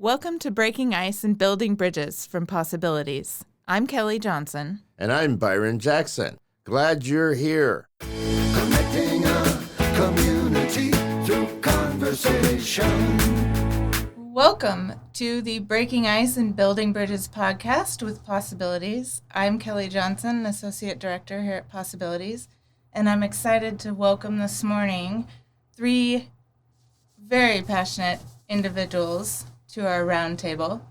Welcome to Breaking Ice and Building Bridges from Possibilities. I'm Kelly Johnson. And I'm Byron Jackson. Glad you're here. Connecting a community through conversation. Welcome to the Breaking Ice and Building Bridges podcast with Possibilities. I'm Kelly Johnson, Associate Director here at Possibilities, and I'm excited to welcome this morning three very passionate individuals to our round table.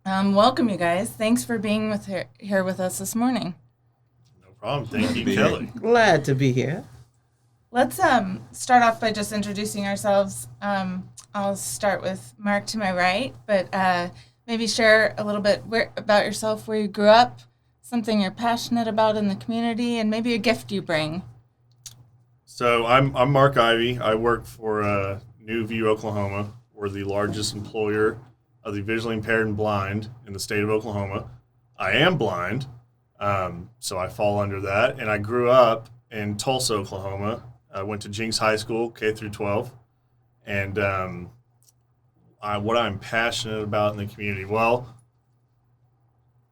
Welcome, you guys. Thanks for being here with us this morning. No problem. Thank you, Kelly. Glad to be here. Let's start off by just introducing ourselves. I'll start with Mark to my right, but maybe share a little bit about yourself, where you grew up, something you're passionate about in the community, and maybe a gift you bring. So I'm Mark Ivey. I work for New View, Oklahoma. We're the largest employer of the visually impaired and blind in the state of Oklahoma. I am blind, so I fall under that. And I grew up in Tulsa, Oklahoma. I went to Jenks High School, K through 12. And what I'm passionate about in the community, well,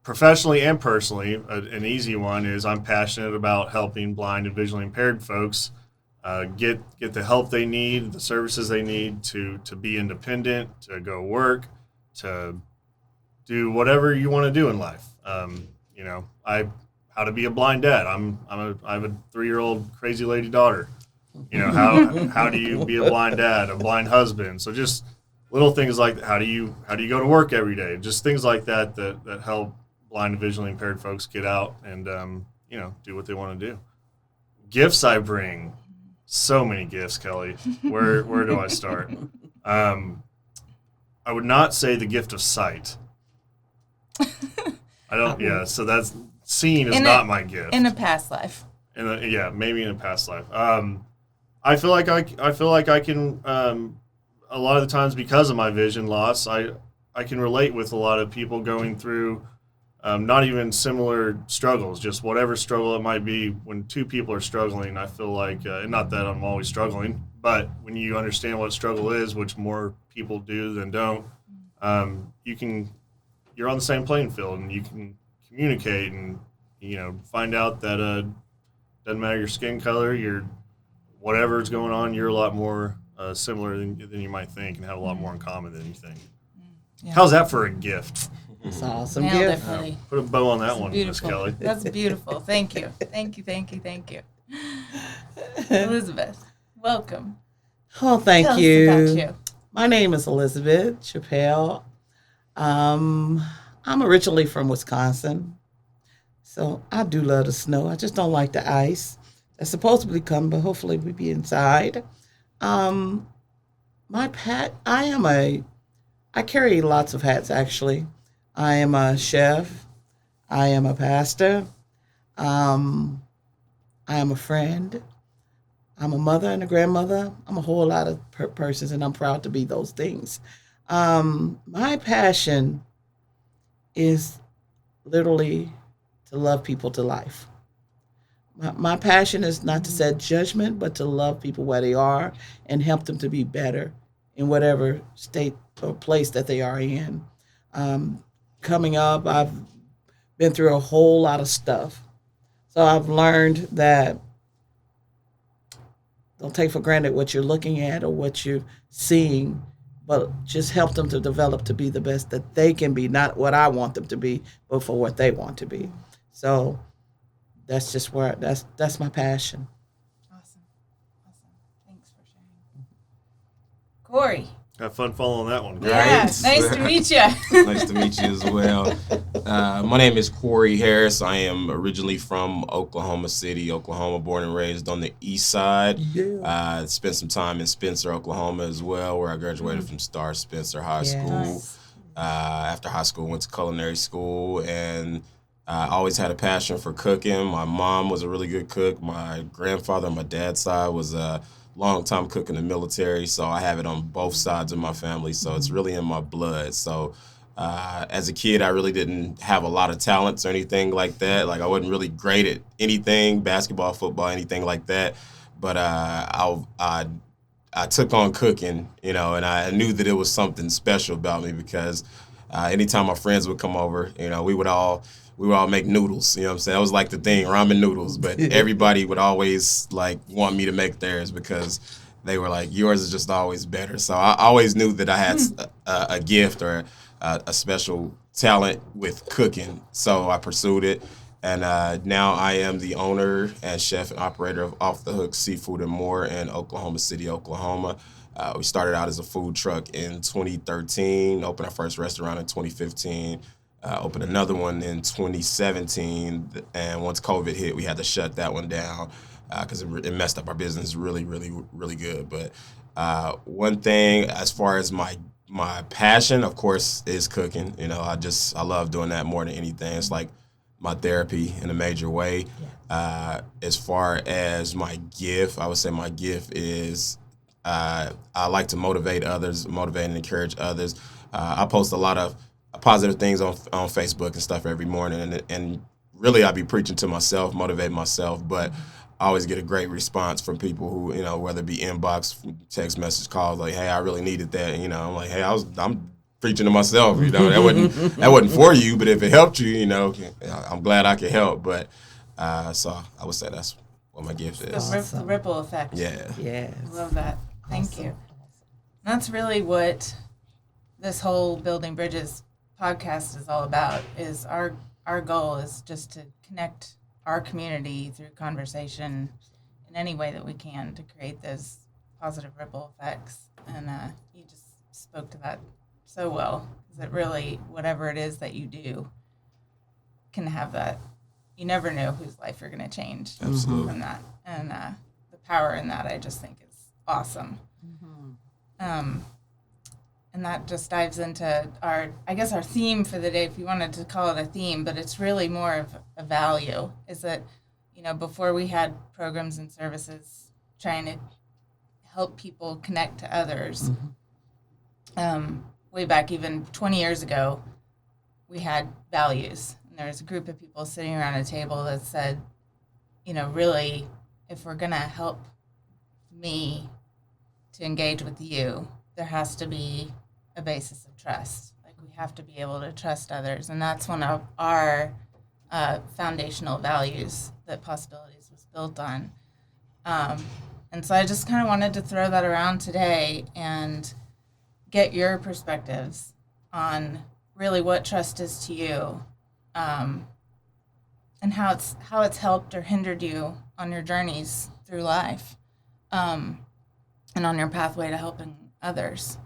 professionally and personally, an easy one is I'm passionate about helping blind and visually impaired folks get the help they need, the services they need to be independent, to go work, to do whatever you want to do in life. How to be a blind dad. I have a 3-year-old crazy lady daughter. How do you be a blind dad, a blind husband? So just little things like how do you go to work every day? Just things like that help blind and visually impaired folks get out and do what they want to do. Gifts I bring. So many gifts, Kelly. Where do I start? I would not say the gift of sight. I don't. Yeah. So that's seeing is not my gift. In a past life. Maybe in a past life. I feel like I can. A lot of the times, because of my vision loss, I can relate with a lot of people going through. Not even similar struggles, just whatever struggle it might be. When two people are struggling, I feel like, not that I'm always struggling, but when you understand what struggle is, which more people do than don't, you're on the same playing field and you can communicate and, find out that doesn't matter your skin color, whatever's going on, you're a lot more similar than you might think and have a lot more in common than you think. Yeah. How's that for a gift? It's awesome. Nailed it. Put a bow on that one, Miss Beautiful. Kelly. That's beautiful. Thank you. Thank you. Elizabeth, welcome. Oh, thank Tell you. us about you. My name is Elizabeth Chappelle. I'm originally from Wisconsin, so I do love the snow. I just don't like the ice. That's supposedly come, but hopefully we be inside. I carry lots of hats, actually. I am a chef. I am a pastor. I am a friend. I'm a mother and a grandmother. I'm a whole lot of persons, and I'm proud to be those things. My passion is literally to love people to life. My passion is not to set judgment, but to love people where they are and help them to be better in whatever state or place that they are in. Coming up, I've been through a whole lot of stuff. So I've learned that don't take for granted what you're looking at or what you're seeing, but just help them to develop to be the best that they can be, not what I want them to be, but for what they want to be. So that's just that's my passion. Awesome. Thanks for sharing. Corey. Have fun following that one. Yeah, Right. nice to meet you. Nice to meet you as well. My name is Corey Harris. I am originally from Oklahoma City, Oklahoma, born and raised on the east side. Yeah. Spent some time in Spencer, Oklahoma as well, where I graduated from Star Spencer High School. Nice. After high school, went to culinary school, and I always had a passion for cooking. My mom was a really good cook. My grandfather on my dad's side was a long time cook in the military, so I have it on both sides of my family, so it's really in my blood. So as a kid, I really didn't have a lot of talents or anything like that. Like, I wasn't really great at anything, basketball, football, anything like that. But I I took on cooking, and I knew that it was something special about me because anytime my friends would come over, we would all make noodles. You know what I'm saying? That was like the thing, ramen noodles. But everybody would always like want me to make theirs because they were like, yours is just always better. So I always knew that I had a gift or a special talent with cooking. So I pursued it. And now I am the owner and chef and operator of Off the Hook Seafood and More in Oklahoma City, Oklahoma. We started out as a food truck in 2013, opened our first restaurant in 2015, opened another one in 2017. And once COVID hit, we had to shut that one down because it messed up our business really, really, really good. But one thing as far as my passion, of course, is cooking. I love doing that more than anything. It's like my therapy in a major way. As far as my gift, I would say my gift is I like to motivate others, motivate and encourage others. I post a lot of positive things on Facebook and stuff every morning, and really I be preaching to myself, motivating myself, but I always get a great response from people who, whether it be inbox, text message, calls, like, hey, I really needed that. And, I'm like, hey, I'm preaching to myself, that wasn't for you, but if it helped you, I'm glad I could help. But so I would say that's what my gift is. The ripple effect. Yeah. Yes. Love that. Thank you. That's really what this whole Building Bridges podcast is all about. Is our goal is just to connect our community through conversation in any way that we can to create those positive ripple effects. And you just spoke to that so well, because it really, whatever it is that you do, can have that. You never know whose life you're going to change from that. And the power in that, I just think, is awesome. And that just dives into our theme for the day, if you wanted to call it a theme, but it's really more of a value, is that, before we had programs and services trying to help people connect to others, way back even 20 years ago, we had values. And there was a group of people sitting around a table that said, really, if we're going to help me to engage with you, there has to be a basis of trust. Like, we have to be able to trust others. And that's one of our foundational values that Possibilities was built on. And so I just kind of wanted to throw that around today and get your perspectives on really what trust is to you, and how it's helped or hindered you on your journeys through life, and on your pathway to helping others.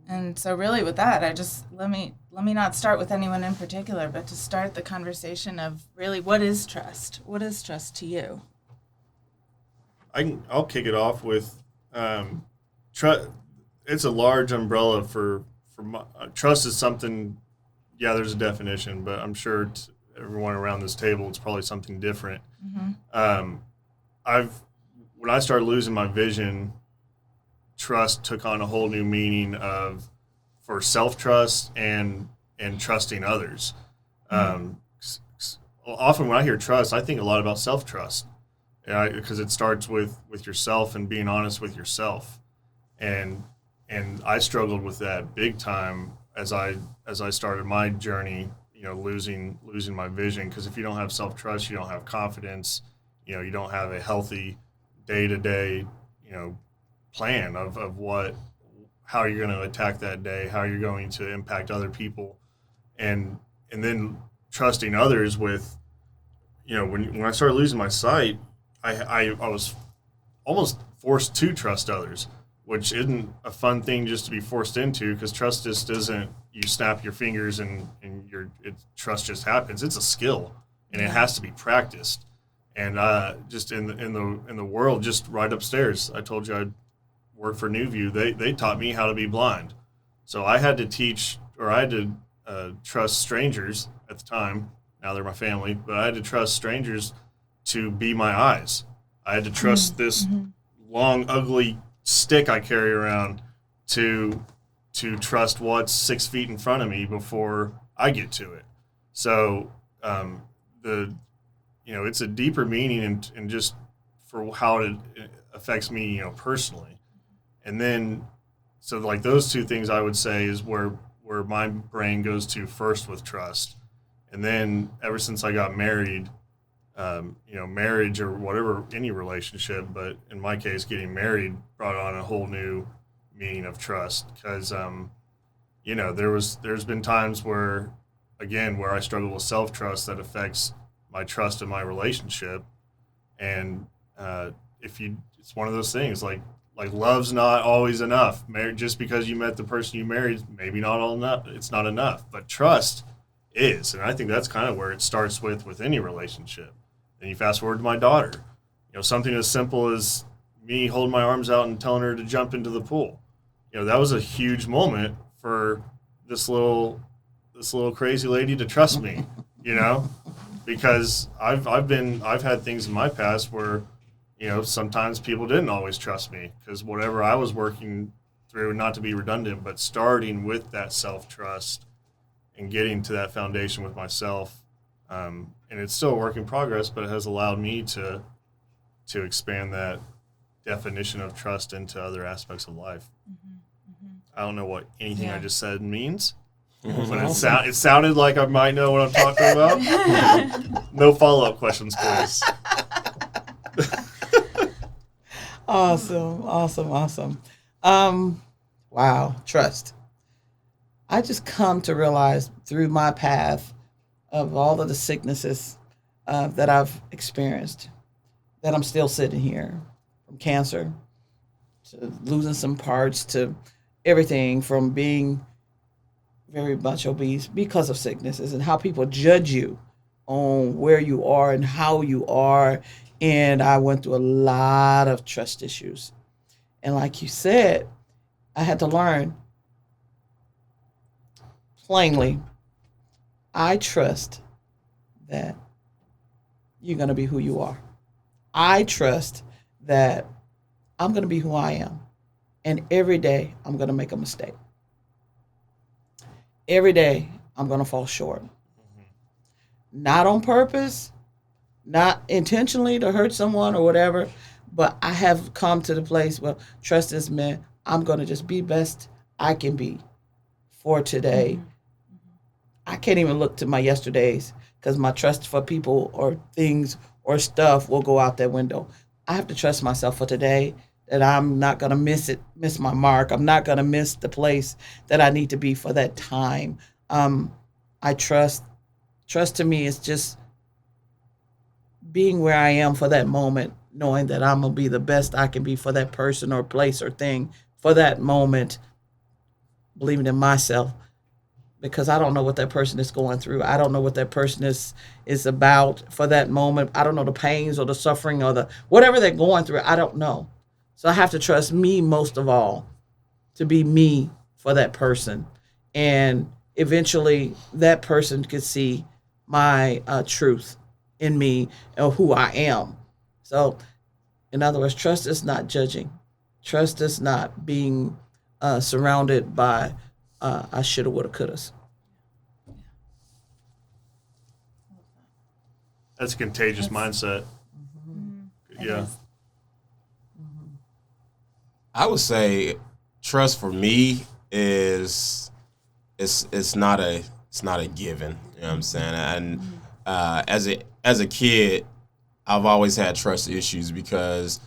And so really with that, I just let me not start with anyone in particular, but to start the conversation of really, what is trust? What is trust to you? I'll kick it off with trust. It's a large umbrella for trust is something. Yeah, there's a definition, but I'm sure everyone around this table, it's probably something different. When I started losing my vision, trust took on a whole new meaning for self-trust and trusting others. Often when I hear trust, I think a lot about self-trust, because it starts with yourself and being honest with yourself. And I struggled with that big time as I started my journey, losing my vision. Because if you don't have self-trust, you don't have confidence, you don't have a healthy day-to-day, plan of how you're going to attack that day, how you're going to impact other people, and then trusting others with, when I started losing my sight, I was almost forced to trust others, which isn't a fun thing just to be forced into, because trust just isn't you snap your fingers and trust just happens. It's a skill, and it has to be practiced. And just in the world, just right upstairs, I told you I'd work for NewView. They taught me how to be blind, so I had to trust strangers at the time. Now they're my family, but I had to trust strangers to be my eyes. I had to trust this long, ugly stick I carry around to trust what's 6 feet in front of me before I get to it. So it's a deeper meaning and just for how it affects me, personally. And then, so like those two things I would say is where my brain goes to first with trust. And then ever since I got married, marriage or whatever, any relationship, but in my case, getting married brought on a whole new meaning of trust. Because, there's been times where I struggle with self-trust that affects my trust in my relationship. And it's one of those things like love's not always enough. Just because you met the person you married, maybe not all enough. It's not enough, but trust is. And I think that's kind of where it starts with any relationship. And you fast forward to my daughter, something as simple as me holding my arms out and telling her to jump into the pool. That was a huge moment for this little crazy lady to trust me, because I've had things in my past where, sometimes people didn't always trust me because whatever I was working through, not to be redundant, but starting with that self-trust and getting to that foundation with myself. And it's still a work in progress, but it has allowed me to expand that definition of trust into other aspects of life. I don't know what anything I just said means, but it sounded like I might know what I'm talking about. No follow-up questions, please. Awesome. Wow, trust. I just come to realize through my path of all of the sicknesses that I've experienced that I'm still sitting here, from cancer to losing some parts to everything, from being very much obese because of sicknesses and how people judge you on where you are and how you are. And I went through a lot of trust issues. And like you said, I had to learn plainly, I trust that you're going to be who you are. I trust that I'm going to be who I am. And every day I'm going to make a mistake. Every day I'm going to fall short. Not on purpose, not intentionally to hurt someone or whatever, but I have come to the place where trust is meant I'm going to just be best I can be for today. I can't even look to my yesterdays because my trust for people or things or stuff will go out that window. I have to trust myself for today, that I'm not going to miss my mark. I'm not going to miss the place that I need to be for that time. I trust to me is just being where I am for that moment, knowing that I'm going to be the best I can be for that person or place or thing for that moment, believing in myself, because I don't know what that person is going through. I don't know what that person is about for that moment. I don't know the pains or the suffering or the whatever they're going through. I don't know. So I have to trust me most of all to be me for that person. And eventually that person could see my truth in me and who I am. So in other words, trust is not judging. Trust is not being surrounded by I shoulda, woulda, couldas. That's a contagious mindset. Yeah. I would say trust for me is it's not a given. You know what I'm saying? And as a kid, I've always had trust issues because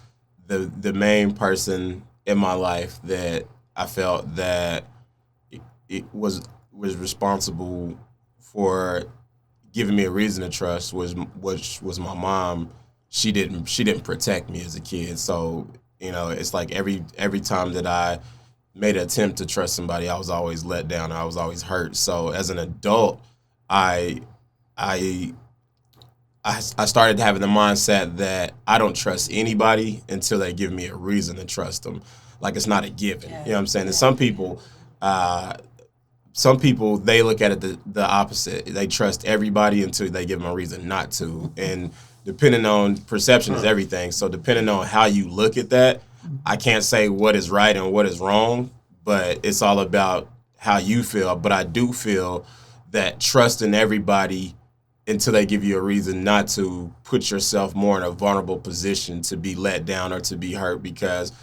the main person in my life that I felt that it was responsible for giving me a reason to trust was my mom. She didn't protect me as a kid, so it's like every time that I made an attempt to trust somebody, I was always let down. I was always hurt. So as an adult, I started having the mindset that I don't trust anybody until they give me a reason to trust them. Like it's not a given. You know what I'm saying? And some people, they look at it the opposite. They trust everybody until they give them a reason not to. And depending on perception is everything. So depending on how you look at that, I can't say what is right and what is wrong, but it's all about how you feel. But I do feel that trusting everybody until they give you a reason not to, put yourself more in a vulnerable position to be let down or to be hurt, because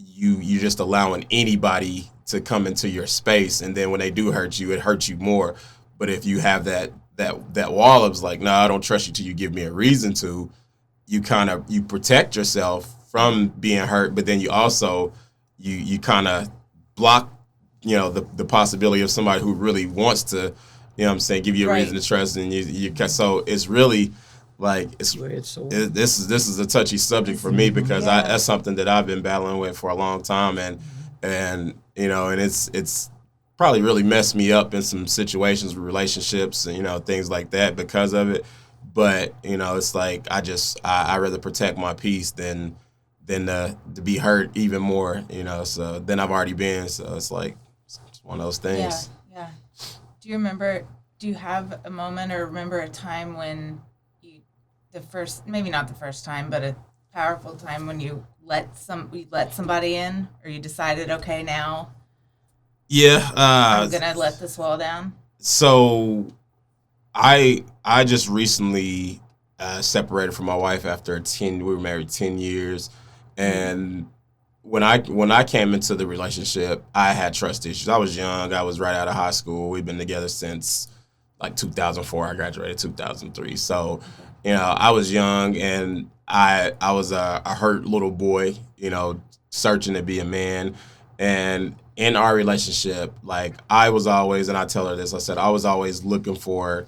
you just allowing anybody to come into your space, and then when they do hurt you, it hurts you more. But if you have that wall of like, no, I don't trust you till you give me a reason to, you protect yourself from being hurt, but then you also you kind of block, the possibility of somebody who really wants to, give you a reason to trust, and you so it's really like this is a touchy subject for me because that's something that I've been battling with for a long time, and it's probably really messed me up in some situations with relationships and things like that because of it. But it's like I rather protect my peace than to be hurt even more, so than I've already been. So it's like it's one of those things. Yeah. Do you have a moment or remember a time when maybe not the first time, but a powerful time when you let somebody in, or you decided, okay, now I'm gonna let this wall down? So I just recently separated from my wife after we were married 10 years, and when I came into the relationship, I had trust issues. I was young. I was right out of high school. We've been together since like 2004. I graduated 2003. So, I was young, and I was a hurt little boy, searching to be a man. And in our relationship, like I was always, and I tell her this, I said, I was always looking for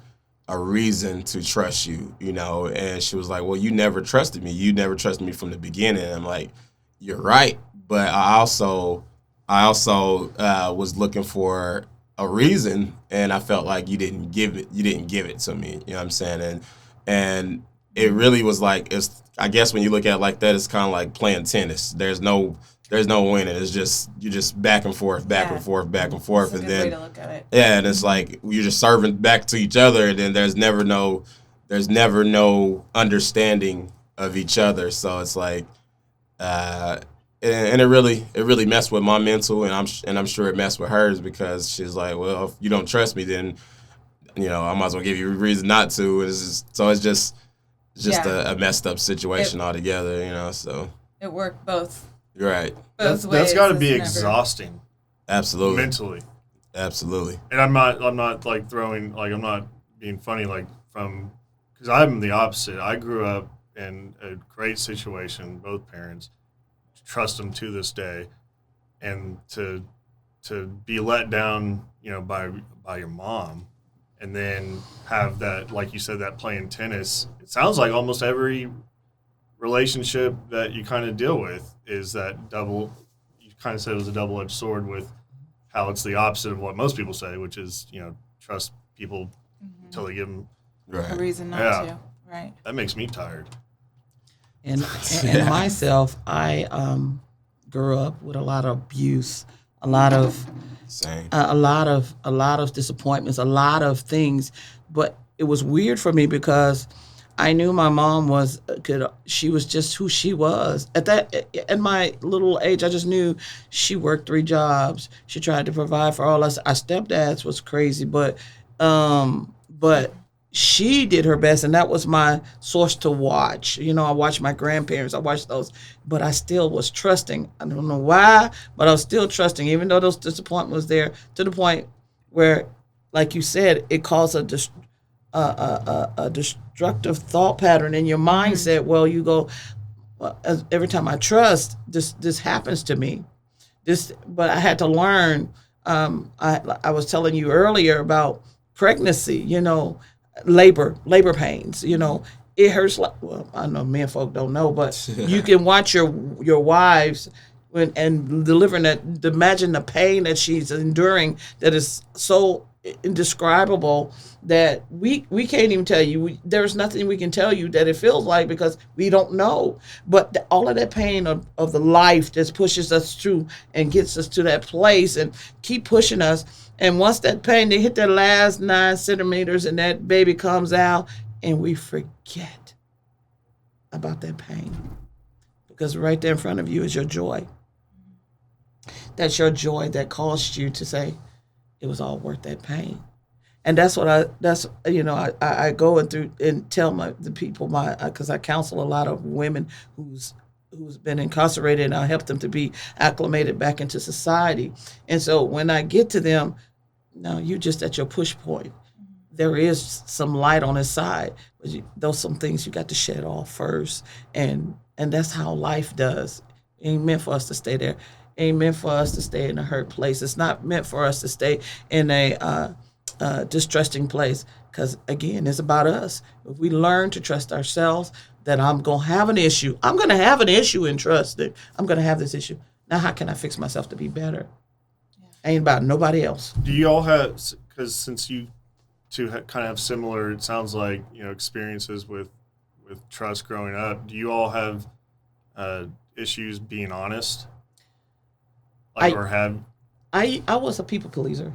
a reason to trust you, and she was like, well, you never trusted me. You never trusted me from the beginning. And I'm like, you're right. But I also was looking for a reason, and I felt like you didn't give it to me. You know what I'm saying? And it really was like, I guess when you look at it like that, it's kind of like playing tennis. There's no winning. It's just you're just back and forth, and forth, That's and a good then way to look at it. yeah, and it's like you're just serving back to each other, and then there's never no understanding of each other. So it's like, and it really messed with my mental, and I'm sure it messed with hers, because she's like, well, if you don't trust me, then I might as well give you a reason not to. It's just a messed up situation altogether. So it worked both. You're right. Both ways. That's got to be exhausting. Absolutely. Mentally. Absolutely. And I'm not like throwing, like, I'm not being funny, like, because I'm the opposite. I grew up in a great situation, both parents, trust them to this day, and to be let down, by your mom, and then have that, like you said, that playing tennis. It sounds like almost every relationship that you kind of deal with is that double. You kind of said it was a double-edged sword, with how it's the opposite of what most people say, which is trust people until they give them a reason not to. Right. That makes me tired. And myself, I grew up with a lot of abuse, a lot of disappointments, a lot of things. But it was weird for me because I knew my mom she was just who she was. At my little age, I just knew she worked 3 jobs. She tried to provide for all us. Our stepdads was crazy, but she did her best, and that was my source to watch. I watched my grandparents. I watched those, but I still was trusting. I don't know why, but I was still trusting, even though those disappointment was there, to the point where, like you said, it caused a destructive thought pattern in your mindset. Well, you go, every time I trust, this happens to me. But I had to learn. I was telling you earlier about pregnancy. Labor pains. It hurts like. Well, I know men folk don't know, but you can watch your wives and delivering that. Imagine the pain that she's enduring. That is so indescribable that we can't even tell you. There's nothing we can tell you that it feels like, because we don't know. But all of that pain of the life just pushes us through and gets us to that place and keep pushing us. And once that pain, they hit that last 9 centimeters and that baby comes out, and we forget about that pain, because right there in front of you is your joy. That's your joy that caused you to say, it was all worth that pain. And that's what I go through and tell the people, because I counsel a lot of women who's been incarcerated, and I help them to be acclimated back into society. And so when I get to them, no, you just at your push point. There is some light on his side, but those some things you got to shed off first, and that's how life does. It ain't meant for us to stay there. It ain't meant for us to stay in a hurt place. It's not meant for us to stay in a distrusting place, because again, it's about us. If we learn to trust ourselves, that I'm gonna have an issue. I'm gonna have an issue in trusting. I'm gonna have this issue. Now, how can I fix myself to be better? Ain't about nobody else. Do you all have, because since you two kind of have similar, it sounds like, experiences with trust growing up, do you all have issues being honest? I was a people pleaser.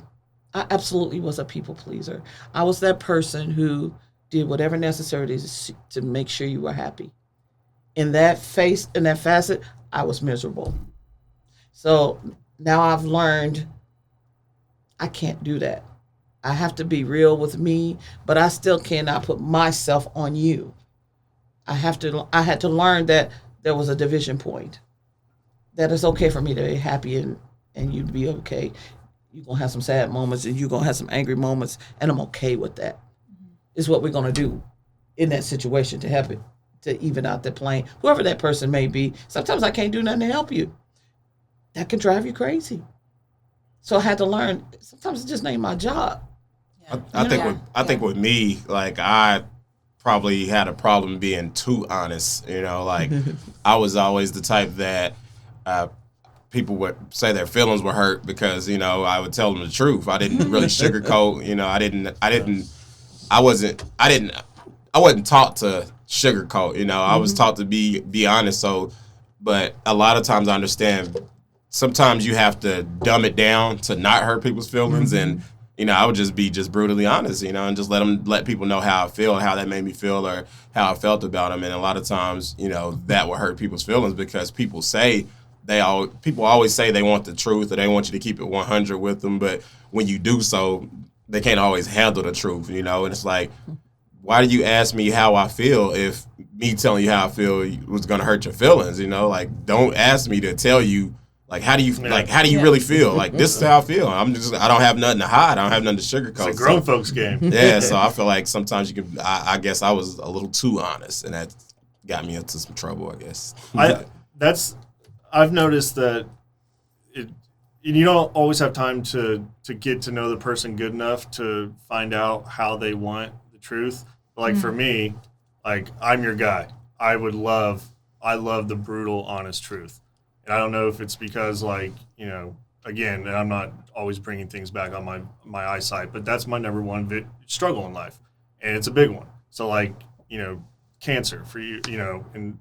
I absolutely was a people pleaser. I was that person who did whatever necessary to make sure you were happy. In that facet, I was miserable. So now I've learned I can't do that. I have to be real with me, but I still cannot put myself on you. I had to learn that there was a division point. That it's okay for me to be happy and you to be okay. You're going to have some sad moments and you're going to have some angry moments, and I'm okay with that. It's what we're going to do in that situation to help it, to even out the plane. Whoever that person may be, sometimes I can't do nothing to help you. That can drive you crazy. So I had to learn, sometimes it just ain't my job. I think with me, like, I probably had a problem being too honest. Like I was always the type that people would say their feelings were hurt because I would tell them the truth. I didn't really sugarcoat. I wasn't taught to sugarcoat. I was taught to be honest. So, but a lot of times I understand. Sometimes you have to dumb it down to not hurt people's feelings, and I would just be brutally honest, and just let people know how I feel, how that made me feel, or how I felt about them. And a lot of times, that will hurt people's feelings because people always say they want the truth or they want you to keep it 100 with them, but when you do so, they can't always handle the truth, and it's like, why do you ask me how I feel if me telling you how I feel was going to hurt your feelings? Like, don't ask me to tell you. Like, how do you really feel? Like, this is how I feel. I don't have nothing to hide. I don't have nothing to sugarcoat. It's a grown folks game. Yeah, so I feel like sometimes you can, I guess I was a little too honest, and that got me into some trouble, I guess. I've noticed that you don't always have time to get to know the person good enough to find out how they want the truth. But like for me, like, I'm your guy. I love the brutal, honest truth. And I don't know if it's because, like, again, and I'm not always bringing things back on my eyesight, but that's my number one struggle in life. And it's a big one. So, like, cancer for you, and,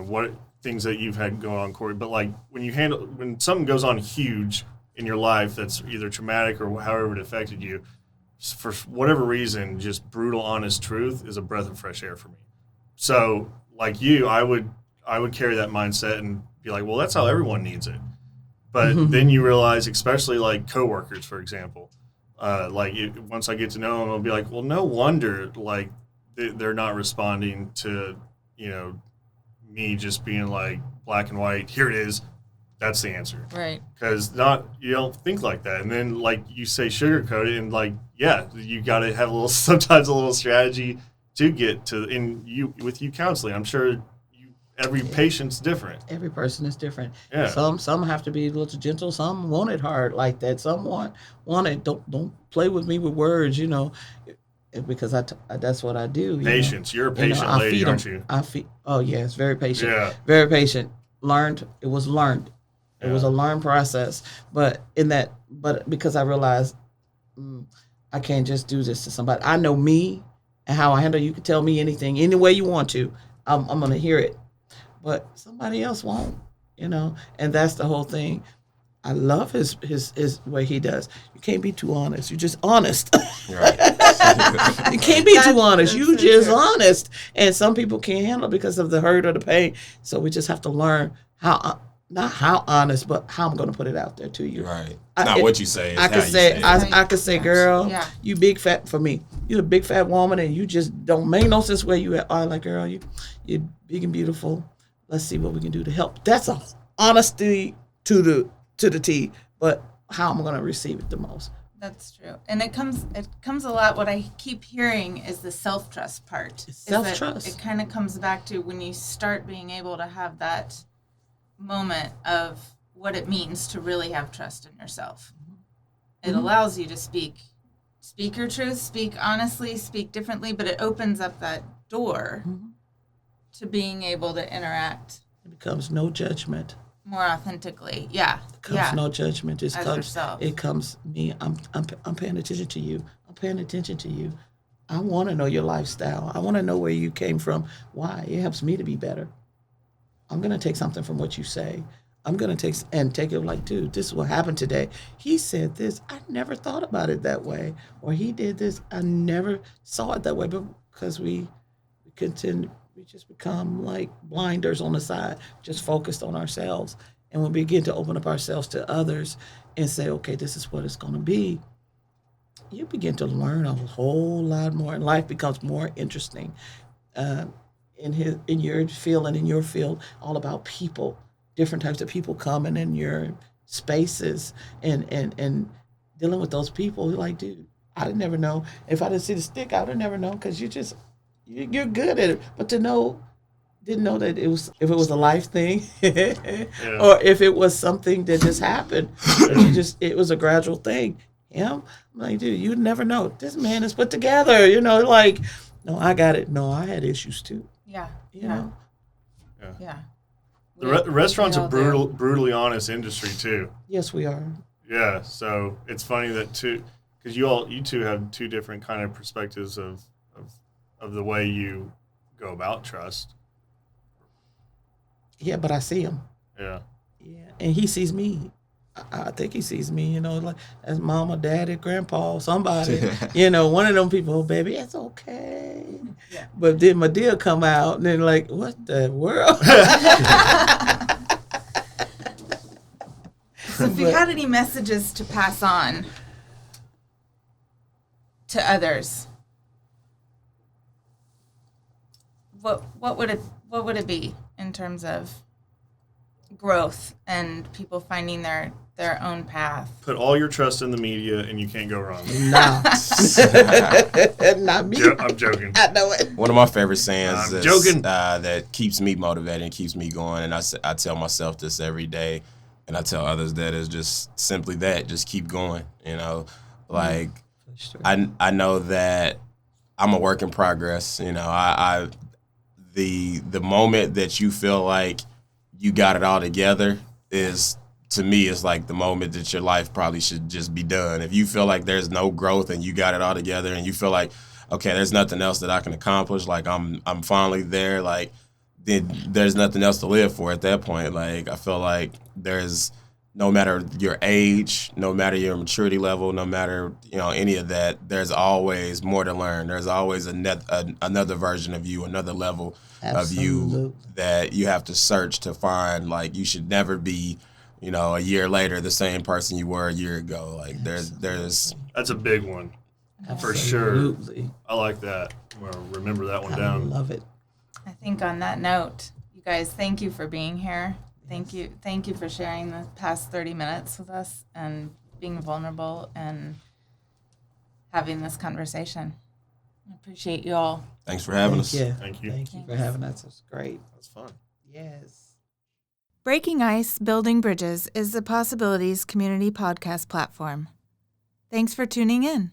what things that you've had going on, Corey. But, like, when something goes on huge in your life that's either traumatic or however it affected you, for whatever reason, just brutal, honest truth is a breath of fresh air for me. So, like you, I would carry that mindset and be like, well, that's how everyone needs it. But then you realize, especially like coworkers, for example, once I get to know them, I'll be like, well, no wonder like they're not responding to, me just being like black and white. Here it is. That's the answer. Right. Because you don't think like that. And then like you say sugarcoat it, and like, yeah, you got to have sometimes a little strategy to get to with you counseling. I'm sure every patient's different. Every person is different. Yeah. Some have to be a little gentle. Some want it hard like that. Some want it. Don't play with me with words. Because that's what I do. Patience. You're a patient lady, aren't you? Oh yes, very patient. Yeah. Very patient. It was learned. It was a learned process. But because I realized I can't just do this to somebody. I know me and how I handle. You can tell me anything, any way you want to. I'm gonna hear it. But somebody else won't, and that's the whole thing. I love his way he does. You can't be too honest. You're just honest. Right. You can't be too honest. You just honest. And some people can't handle it because of the hurt or the pain. So we just have to learn not how honest, but how I'm going to put it out there to you. Right. Not what you say. I could say, girl, you big fat for me. You're a big fat woman, and you just don't make no sense where you are. Like, girl, you're big and beautiful. let's see what we can do to help. That's a honesty to the T, but how I'm going to receive it the most. That's true. And it comes a lot. What I keep hearing is the self-trust part. It's self-trust. It kind of comes back to when you start being able to have that moment of what it means to really have trust in yourself. It allows you to speak your truth, speak honestly, speak differently, but it opens up that door to being able to interact. It becomes no judgment. More authentically, yeah. It comes no judgment. As yourself. It comes me. I'm paying attention to you. I'm paying attention to you. I want to know your lifestyle. I want to know where you came from. Why? It helps me to be better. I'm gonna take something from what you say. I'm gonna take it like, dude, this is what happened today. He said this. I never thought about it that way. Or he did this. I never saw it that way. But because we just become like blinders on the side, just focused on ourselves. And we begin to open up ourselves to others and say, okay, this is what it's going to be. You begin to learn a whole lot more, and life becomes more interesting. In your field and in your field, all about people, different types of people coming in your spaces and dealing with those people. You're like, dude, I didn't never know. If I didn't see the stick, I would have never known, because you're good at it. But didn't know that if it was a life thing or if it was something that just happened. It was a gradual thing. I'm like, dude, you'd never know. This man is put together, like, no, I got it. No, I had issues too. Yeah. You know? Yeah. The restaurant's a brutally honest industry too. Yes, we are. Yeah, so it's funny that because you two have two different kind of perspectives of the way you go about trust. Yeah, but I see him. Yeah. Yeah, and he sees me. I think he sees me, like as mama, daddy, grandpa, somebody, one of them people. Oh, baby, it's okay. Yeah. But then my deal come out, and then like, what the world? So if you had any messages to pass on to others, what would it be in terms of growth and people finding their own path? Put all your trust in the media, and you can't go wrong. No, not me. I'm joking. I know it. One of my favorite sayings joking. That keeps me motivated and keeps me going, and I tell myself this every day, and I tell others that is just simply that, just keep going. Like I know that I'm a work in progress. The moment that you feel like you got it all together is, to me, it's like the moment that your life probably should just be done. If you feel like there's no growth and you got it all together and you feel like, okay, there's nothing else that I can accomplish, like I'm finally there, like then there's nothing else to live for at that point. Like I feel like there's, no matter your age, no matter your maturity level, no matter any of that, there's always more to learn. There's always another version of you, another level of you that you have to search to find. Like you should never be, a year later the same person you were a year ago. Like there's That's a big one. For sure. I like that. Well, remember that one down. I love it. I think on that note, you guys, thank you for being here. Thank you for sharing the past 30 minutes with us and being vulnerable and having this conversation. I appreciate you all. Thanks for having us. Thank you. Thank you for having us. It's great. That's fun. Yes. Breaking Ice, Building Bridges is the Possibilities community podcast platform. Thanks for tuning in.